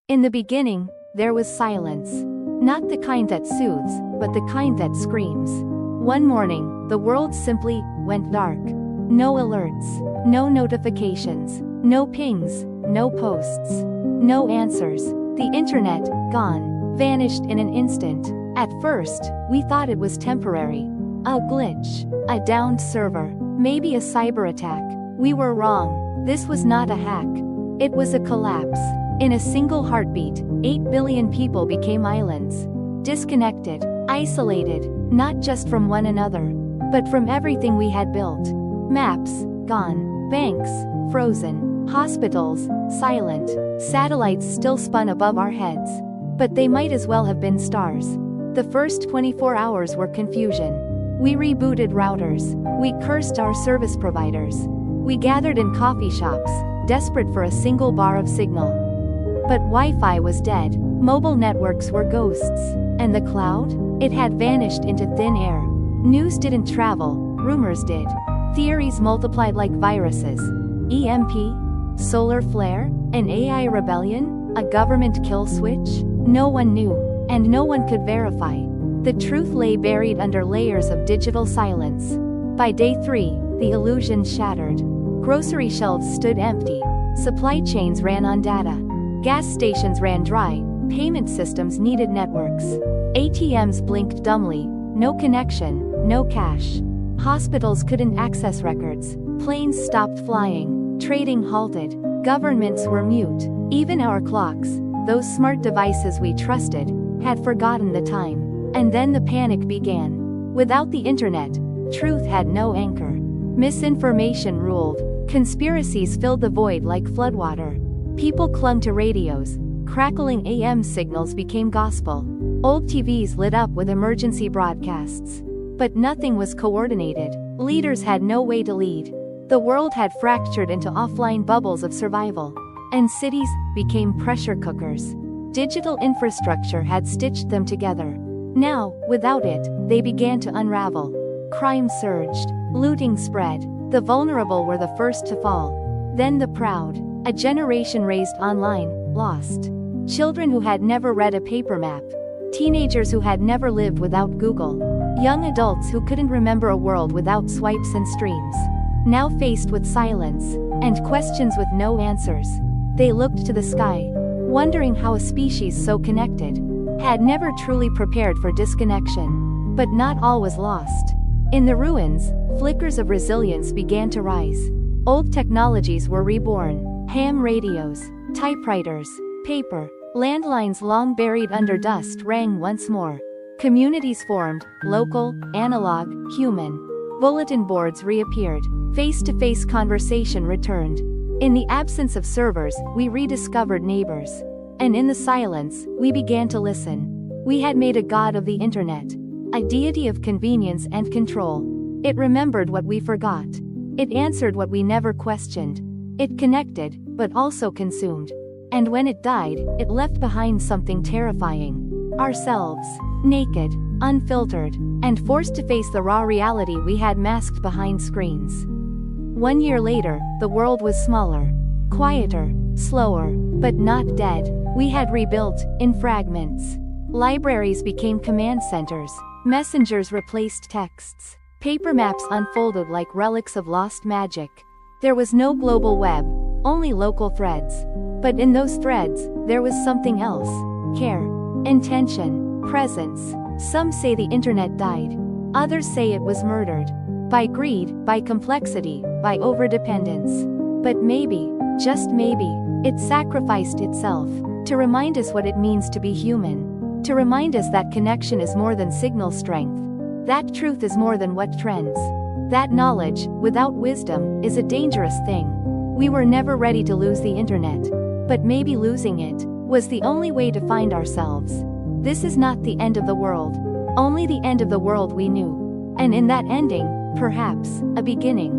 In the beginning, there was silence. Not the kind that soothes, but the kind that screams. One morning, the world simply went dark. No alerts, no notifications, no pings, no posts, no answers. The internet, gone, vanished in an instant. At first, we thought it was temporary. A glitch, a downed server, maybe a cyber attack. We were wrong. This was not a hack. It was a collapse. In a single heartbeat, 8 billion people became islands. Disconnected, isolated, not just from one another, but from everything we had built. Maps, gone. Banks, frozen. Hospitals, silent. Satellites still spun above our heads. But they might as well have been stars. The first 24 hours were confusion. We rebooted routers. We cursed our service providers. We gathered in coffee shops, desperate for a single bar of signal. But Wi-Fi was dead, mobile networks were ghosts, and the cloud? It had vanished into thin air. News didn't travel, rumors did. Theories multiplied like viruses. EMP? Solar flare? An AI rebellion? A government kill switch? No one knew, and no one could verify. The truth lay buried under layers of digital silence. By day 3, the illusion shattered. Grocery shelves stood empty. Supply chains ran on data. Gas stations ran dry, payment systems needed networks. ATMs blinked dumbly, no connection, no cash. Hospitals couldn't access records, planes stopped flying, trading halted, governments were mute. Even our clocks, those smart devices we trusted, had forgotten the time. And then the panic began. Without the internet, truth had no anchor. Misinformation ruled. Conspiracies filled the void like floodwater. People clung to radios. Crackling AM signals became gospel. Old TVs lit up with emergency broadcasts. But nothing was coordinated. Leaders had no way to lead. The world had fractured into offline bubbles of survival. And cities became pressure cookers. Digital infrastructure had stitched them together. Now, without it, they began to unravel. Crime surged. Looting spread. The vulnerable were the first to fall. Then the proud. A generation raised online, lost. Children who had never read a paper map. Teenagers who had never lived without Google. Young adults who couldn't remember a world without swipes and streams. Now faced with silence, and questions with no answers, they looked to the sky, wondering how a species so connected had never truly prepared for disconnection. But not all was lost. In the ruins, flickers of resilience began to rise. Old technologies were reborn. Ham radios, typewriters, paper, landlines long buried under dust rang once more. Communities formed, local, analog, human. Bulletin boards reappeared. Face-to-face conversation returned. In the absence of servers, we rediscovered neighbors. And in the silence, we began to listen. We had made a god of the internet. A deity of convenience and control. It remembered what we forgot. It answered what we never questioned. It connected, but also consumed. And when it died, it left behind something terrifying. Ourselves. Naked, unfiltered, and forced to face the raw reality we had masked behind screens. 1 year later, the world was smaller. Quieter, slower, but not dead. We had rebuilt, in fragments. Libraries became command centers. Messengers replaced texts. Paper maps unfolded like relics of lost magic. There was no global web, only local threads. But in those threads, there was something else. Care. Intention. Presence. Some say the internet died. Others say it was murdered. By greed, by complexity, by overdependence. But maybe, just maybe, it sacrificed itself. To remind us what it means to be human. To remind us that connection is more than signal strength. That truth is more than what trends. That knowledge, without wisdom, is a dangerous thing. We were never ready to lose the internet. But maybe losing it was the only way to find ourselves. This is not the end of the world. Only the end of the world we knew. And in that ending, perhaps, a beginning.